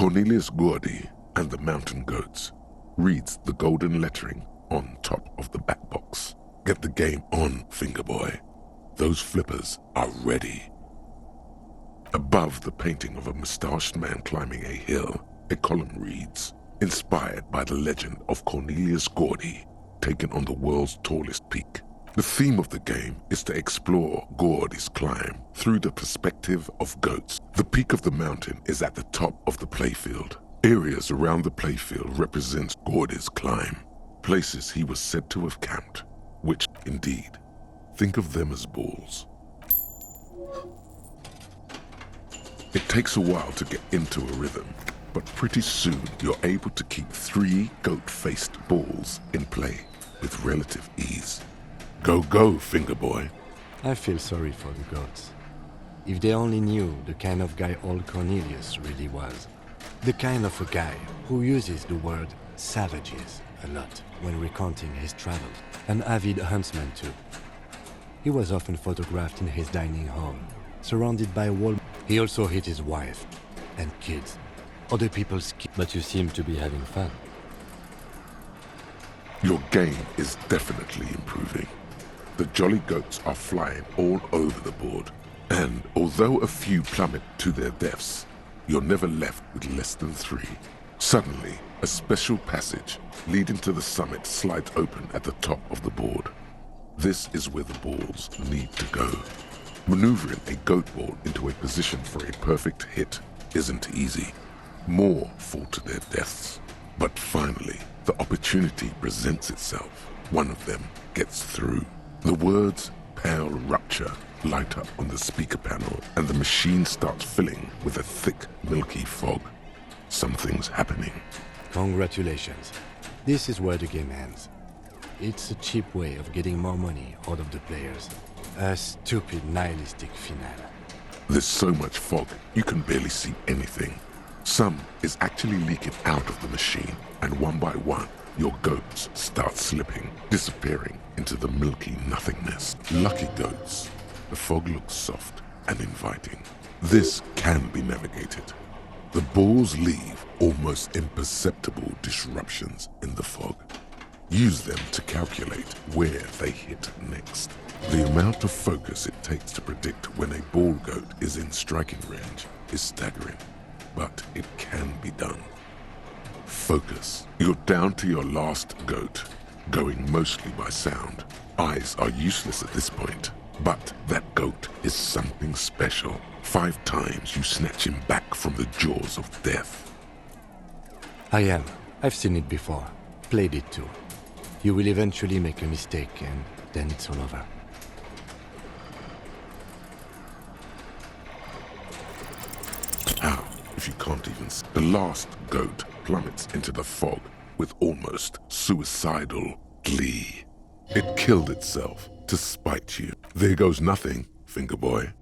Cornelius Gordy and the Mountain Goats reads the golden lettering on top of the back box. Get the game on, Fingerboy. Those flippers are ready. Above the painting of a mustached man climbing a hill, a column reads, inspired by the legend of Cornelius Gordy, taken on the world's tallest peak. The theme of the game is to explore Gordy's climb through the perspective of goats. The peak of the mountain is at the top of the playfield. Areas around the playfield represent Gordy's climb, places he was said to have camped, which, indeed, think of them as balls. It takes a while to get into a rhythm, but pretty soon you're able to keep 3 goat-faced balls in play with relative ease. Go, go, Fingerboy. I feel sorry for the goats. If they only knew the kind of guy old Cornelius really was. The kind of a guy who uses the word savages a lot when recounting his travels. An avid huntsman too. He was often photographed in his dining hall, surrounded by wall. He also hit his wife and kids. Other people's kids. But you seem to be having fun. Your game is definitely improving. The jolly goats are flying all over the board, and although a few plummet to their deaths, you're never left with less than 3. Suddenly, a special passage leading to the summit slides open at the top of the board. This is where the balls need to go. Maneuvering a goat ball into a position for a perfect hit isn't easy. More fall to their deaths. But finally, the opportunity presents itself. One of them gets through. The words "Pale Rupture" light up on the speaker panel, and the machine starts filling with a thick, milky fog. Something's happening. Congratulations. This is where the game ends. It's a cheap way of getting more money out of the players. A stupid, nihilistic finale. There's so much fog, you can barely see anything. Some is actually leaking out of the machine, and one by one, your goats start slipping, disappearing into the milky nothingness. Lucky goats. The fog looks soft and inviting. This can be navigated. The balls leave almost imperceptible disruptions in the fog. Use them to calculate where they hit next. The amount of focus it takes to predict when a ball goat is in striking range is staggering, but it can be done. Focus. You're down to your last goat, going mostly by sound. Eyes are useless at this point, but that goat is something special. 5 times you snatch him back from the jaws of death. I am. I've seen it before. Played it too. You will eventually make a mistake and then it's all over. How, if you can't even see? The last goat plummets into the fog with almost suicidal glee. It killed itself to spite you. There goes nothing, Fingerboy.